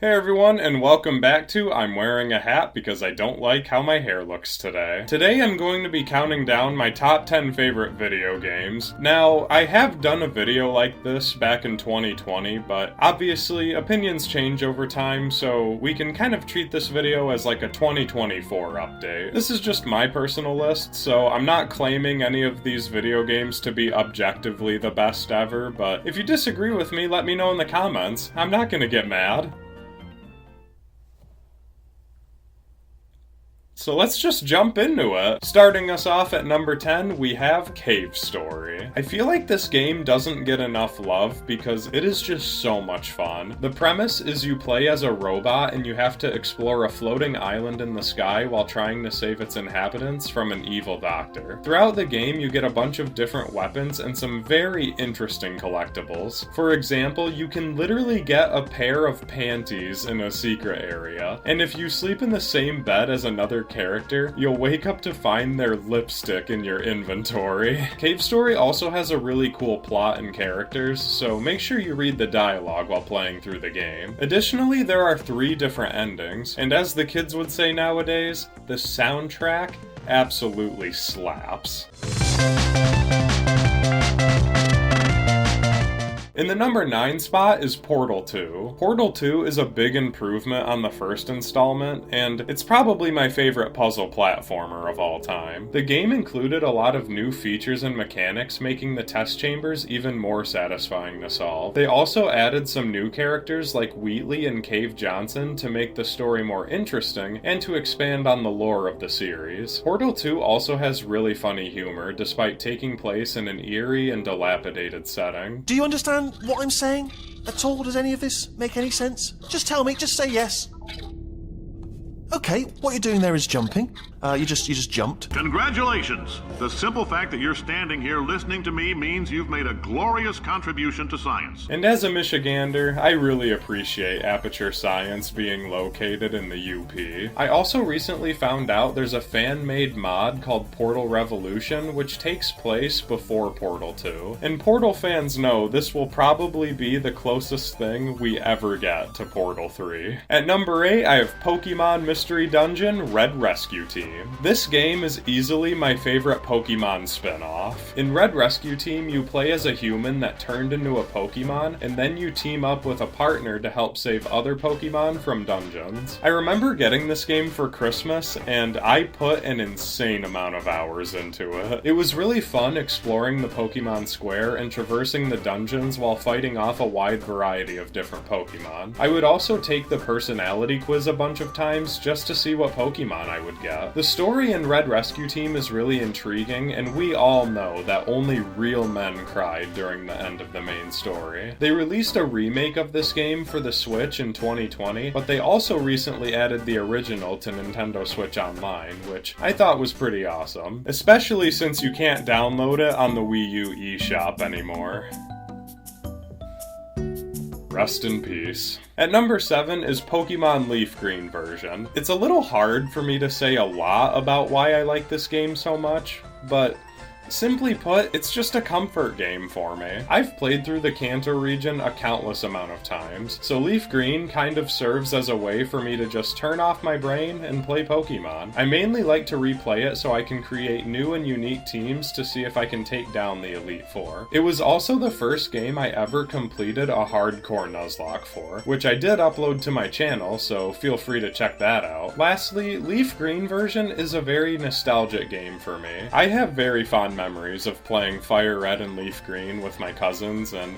Hey everyone, and welcome back to I'm Wearing a Hat because I don't like how my hair looks today. Today I'm going to be counting down my top 10 favorite video games. Now, I have done a video like this back in 2020, but obviously opinions change over time, so we can kind of treat this video as like a 2024 update. This is just my personal list, so I'm not claiming any of these video games to be objectively the best ever, but if you disagree with me, let me know in the comments. I'm not gonna get mad. So let's just jump into it. Starting us off at number 10, we have Cave Story. I feel like this game doesn't get enough love because it is just so much fun. The premise is you play as a robot and you have to explore a floating island in the sky while trying to save its inhabitants from an evil doctor. Throughout the game, you get a bunch of different weapons and some very interesting collectibles. For example, you can literally get a pair of panties in a secret area, and if you sleep in the same bed as another character, you'll wake up to find their lipstick in your inventory. Cave Story also has a really cool plot and characters, so make sure you read the dialogue while playing through the game. Additionally, there are 3 different endings, and as the kids would say nowadays, the soundtrack absolutely slaps. In the number 9 spot is Portal 2. Portal 2 is a big improvement on the first installment, and it's probably my favorite puzzle platformer of all time. The game included a lot of new features and mechanics, making the test chambers even more satisfying to solve. They also added some new characters like Wheatley and Cave Johnson to make the story more interesting and to expand on the lore of the series. Portal 2 also has really funny humor, despite taking place in an eerie and dilapidated setting. Do you understand what I'm saying at all? Does any of this make any sense? Just tell me, just say yes. Okay, what you're doing there is jumping. You just jumped. Congratulations! The simple fact that you're standing here listening to me means you've made a glorious contribution to science. And as a Michigander, I really appreciate Aperture Science being located in the UP. I also recently found out there's a fan-made mod called Portal Revolution, which takes place before Portal 2. And Portal fans know this will probably be the closest thing we ever get to Portal 3. At number 8, I have Pokemon Mystery Dungeon Red Rescue Team. This game is easily my favorite Pokemon spin-off. In Red Rescue Team, you play as a human that turned into a Pokemon, and then you team up with a partner to help save other Pokemon from dungeons. I remember getting this game for Christmas, and I put an insane amount of hours into it. It was really fun exploring the Pokemon Square and traversing the dungeons while fighting off a wide variety of different Pokemon. I would also take the personality quiz a bunch of times just to see what Pokemon I would get. The story in Red Rescue Team is really intriguing, and we all know that only real men cried during the end of the main story. They released a remake of this game for the Switch in 2020, but they also recently added the original to Nintendo Switch Online, which I thought was pretty awesome, especially since you can't download it on the Wii U eShop anymore. Rest in peace. At number 7 is Pokemon Leaf Green version. It's a little hard for me to say a lot about why I like this game so much, but simply put, it's just a comfort game for me. I've played through the Kanto region a countless amount of times, so Leaf Green kind of serves as a way for me to just turn off my brain and play Pokemon. I mainly like to replay it so I can create new and unique teams to see if I can take down the Elite Four. It was also the first game I ever completed a hardcore Nuzlocke for, which I did upload to my channel, so feel free to check that out. Lastly, Leaf Green version is a very nostalgic game for me. I have very fond memories of playing Fire Red and Leaf Green with my cousins, and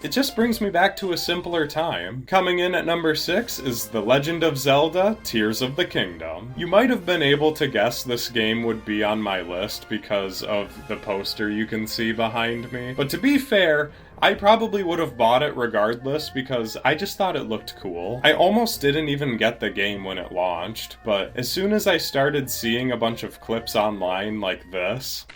it just brings me back to a simpler time. Coming in at number 6 is The Legend of Zelda: Tears of the Kingdom. You might have been able to guess this game would be on my list because of the poster you can see behind me, but to be fair, I probably would have bought it regardless because I just thought it looked cool. I almost didn't even get the game when it launched, but as soon as I started seeing a bunch of clips online like this,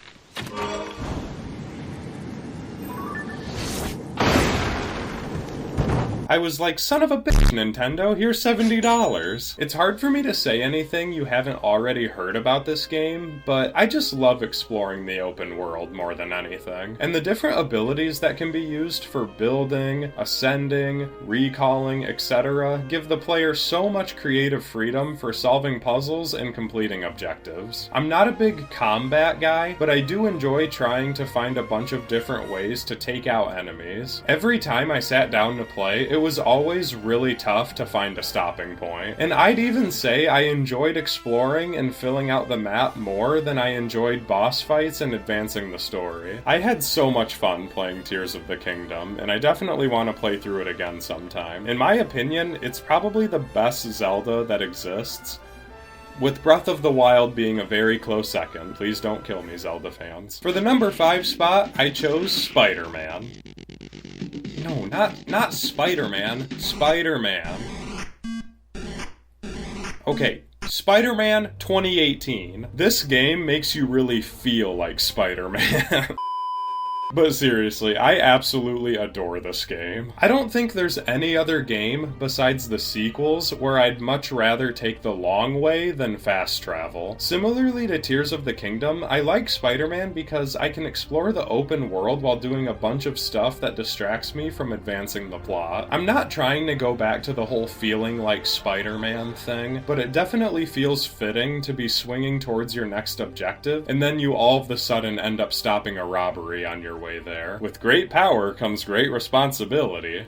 I was like, son of a bitch, Nintendo, here's $70. It's hard for me to say anything you haven't already heard about this game, but I just love exploring the open world more than anything. And the different abilities that can be used for building, ascending, recalling, etc. give the player so much creative freedom for solving puzzles and completing objectives. I'm not a big combat guy, but I do enjoy trying to find a bunch of different ways to take out enemies. Every time I sat down to play, it was always really tough to find a stopping point. And I'd even say I enjoyed exploring and filling out the map more than I enjoyed boss fights and advancing the story. I had so much fun playing Tears of the Kingdom, and I definitely want to play through it again sometime. In my opinion, it's probably the best Zelda that exists, with Breath of the Wild being a very close second. Please don't kill me, Zelda fans. For the number 5 spot, I chose Spider-Man. No, not Spider-Man. Spider-Man. Okay, Spider-Man 2018. This game makes you really feel like Spider-Man. But seriously, I absolutely adore this game. I don't think there's any other game besides the sequels where I'd much rather take the long way than fast travel. Similarly to Tears of the Kingdom, I like Spider-Man because I can explore the open world while doing a bunch of stuff that distracts me from advancing the plot. I'm not trying to go back to the whole feeling like Spider-Man thing, but it definitely feels fitting to be swinging towards your next objective, and then you all of a sudden end up stopping a robbery on your way there. With great power comes great responsibility.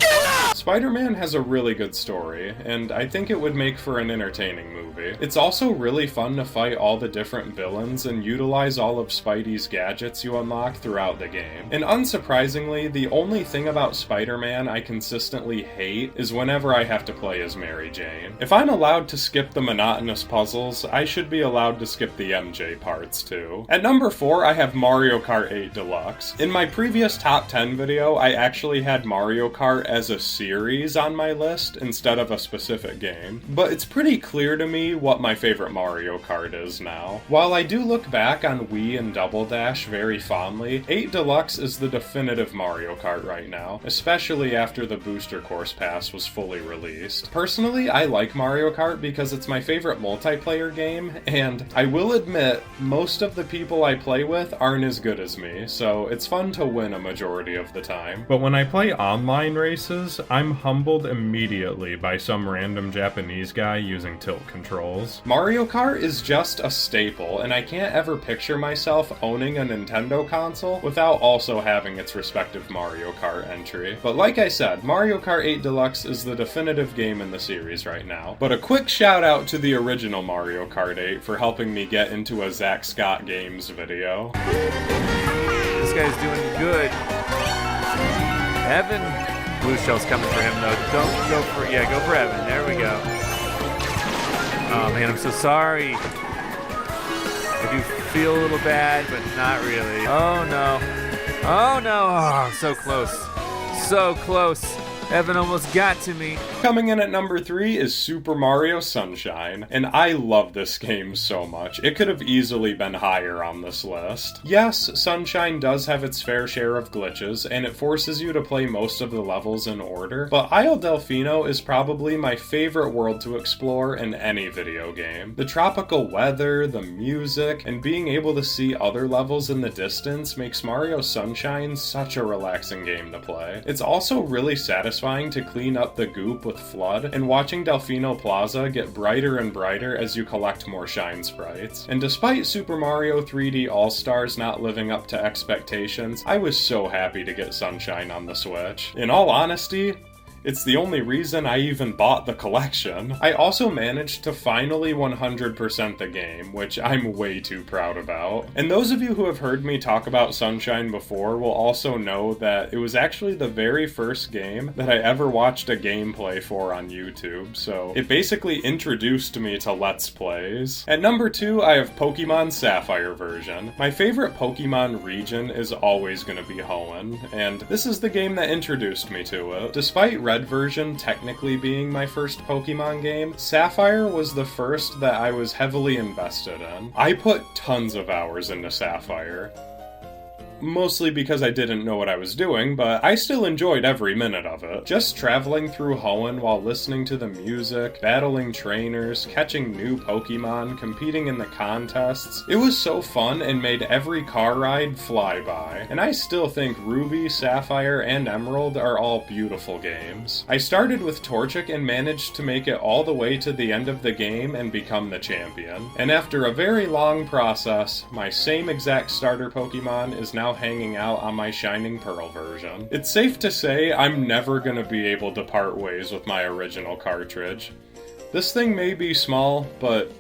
Spider-Man has a really good story, and I think it would make for an entertaining movie. It's also really fun to fight all the different villains and utilize all of Spidey's gadgets you unlock throughout the game. And unsurprisingly, the only thing about Spider-Man I consistently hate is whenever I have to play as Mary Jane. If I'm allowed to skip the monotonous puzzles, I should be allowed to skip the MJ parts too. At number 4, I have Mario Kart 8 Deluxe. In my previous top 10 video, I actually had Mario Kart as a series on my list instead of a specific game, but it's pretty clear to me what my favorite Mario Kart is now. While I do look back on Wii and Double Dash very fondly, 8 Deluxe is the definitive Mario Kart right now, especially after the Booster Course Pass was fully released. Personally, I like Mario Kart because it's my favorite multiplayer game, and I will admit, most of the people I play with aren't as good as me, so it's fun to win a majority of the time. But when I play online races, I'm humbled immediately by some random Japanese guy using tilt controls. Mario Kart is just a staple, and I can't ever picture myself owning a Nintendo console without also having its respective Mario Kart entry. But like I said, Mario Kart 8 Deluxe is the definitive game in the series right now. But a quick shout out to the original Mario Kart 8 for helping me get into a Zach Scott Games video. This guy's doing good. Evan, blue shell's coming for him though. Don't go for, yeah, go for Evan. There we go. Oh man, I'm so sorry. I do feel a little bad, but not really. Oh no. Oh no. Oh, so close. So close. Evan almost got to me. Coming in at number 3 is Super Mario Sunshine, and I love this game so much. It could have easily been higher on this list. Yes, Sunshine does have its fair share of glitches, and it forces you to play most of the levels in order, but Isle Delfino is probably my favorite world to explore in any video game. The tropical weather, the music, and being able to see other levels in the distance makes Mario Sunshine such a relaxing game to play. It's also really satisfying to clean up the goop with FLUDD, and watching Delfino Plaza get brighter and brighter as you collect more shine sprites. And despite Super Mario 3D All-Stars not living up to expectations, I was so happy to get Sunshine on the Switch. In all honesty, it's the only reason I even bought the collection. I also managed to finally 100% the game, which I'm way too proud about. And those of you who have heard me talk about Sunshine before will also know that it was actually the very first game that I ever watched a gameplay for on YouTube, so it basically introduced me to Let's Plays. At number 2, I have Pokemon Sapphire version. My favorite Pokemon region is always going to be Hoenn, and this is the game that introduced me to it. Despite Red version technically being my first Pokemon game, Sapphire was the first that I was heavily invested in. I put tons of hours into Sapphire. mostly because I didn't know what I was doing, but I still enjoyed every minute of it. Just traveling through Hoenn while listening to the music, battling trainers, catching new Pokemon, competing in the contests. It was so fun and made every car ride fly by. And I still think Ruby, Sapphire, and Emerald are all beautiful games. I started with Torchic and managed to make it all the way to the end of the game and become the champion. And after a very long process, my same exact starter Pokemon is now hanging out on my Shining Pearl version. It's safe to say I'm never gonna be able to part ways with my original cartridge. This thing may be small, but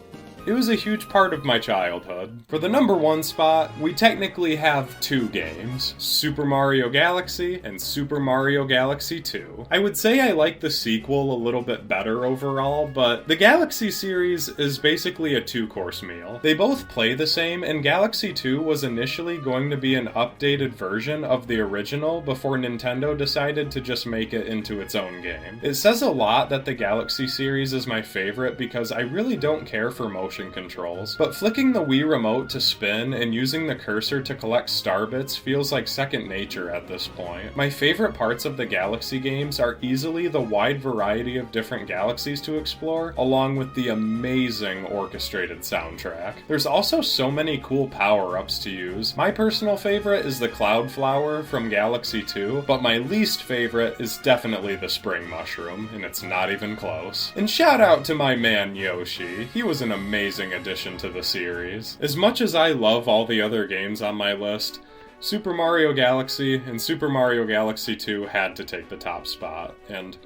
it was a huge part of my childhood. For the number 1 spot, we technically have 2 games, Super Mario Galaxy and Super Mario Galaxy 2. I would say I like the sequel a little bit better overall, but the Galaxy series is basically a 2-course meal. They both play the same, and Galaxy 2 was initially going to be an updated version of the original before Nintendo decided to just make it into its own game. It says a lot that the Galaxy series is my favorite because I really don't care for motion controls, but flicking the Wii remote to spin and using the cursor to collect star bits feels like second nature at this point. My favorite parts of the Galaxy games are easily the wide variety of different galaxies to explore, along with the amazing orchestrated soundtrack. There's also so many cool power-ups to use. My personal favorite is the Cloud Flower from Galaxy 2, but my least favorite is definitely the Spring Mushroom, and it's not even close. And shout out to my man Yoshi. He was an amazing addition to the series. As much as I love all the other games on my list, Super Mario Galaxy and Super Mario Galaxy 2 had to take the top spot, and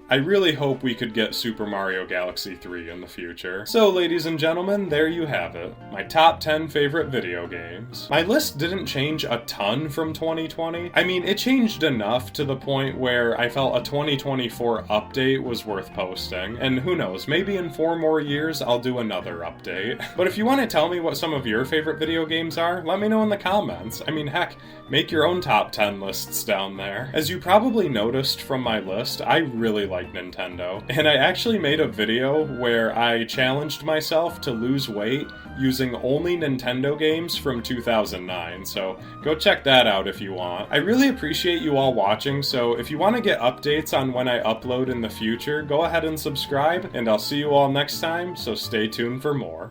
I really hope we could get Super Mario Galaxy 3 in the future. So, ladies and gentlemen, there you have it. My top 10 favorite video games. My list didn't change a ton from 2020. I mean, it changed enough to the point where I felt a 2024 update was worth posting. And who knows, maybe in 4 more years I'll do another update. But if you want to tell me what some of your favorite video games are, let me know in the comments. I mean, heck, make your own top 10 lists down there. As you probably noticed from my list, I really like Nintendo. And I actually made a video where I challenged myself to lose weight using only Nintendo games from 2009, so go check that out if you want. I really appreciate you all watching, so if you want to get updates on when I upload in the future, go ahead and subscribe, and I'll see you all next time, so stay tuned for more.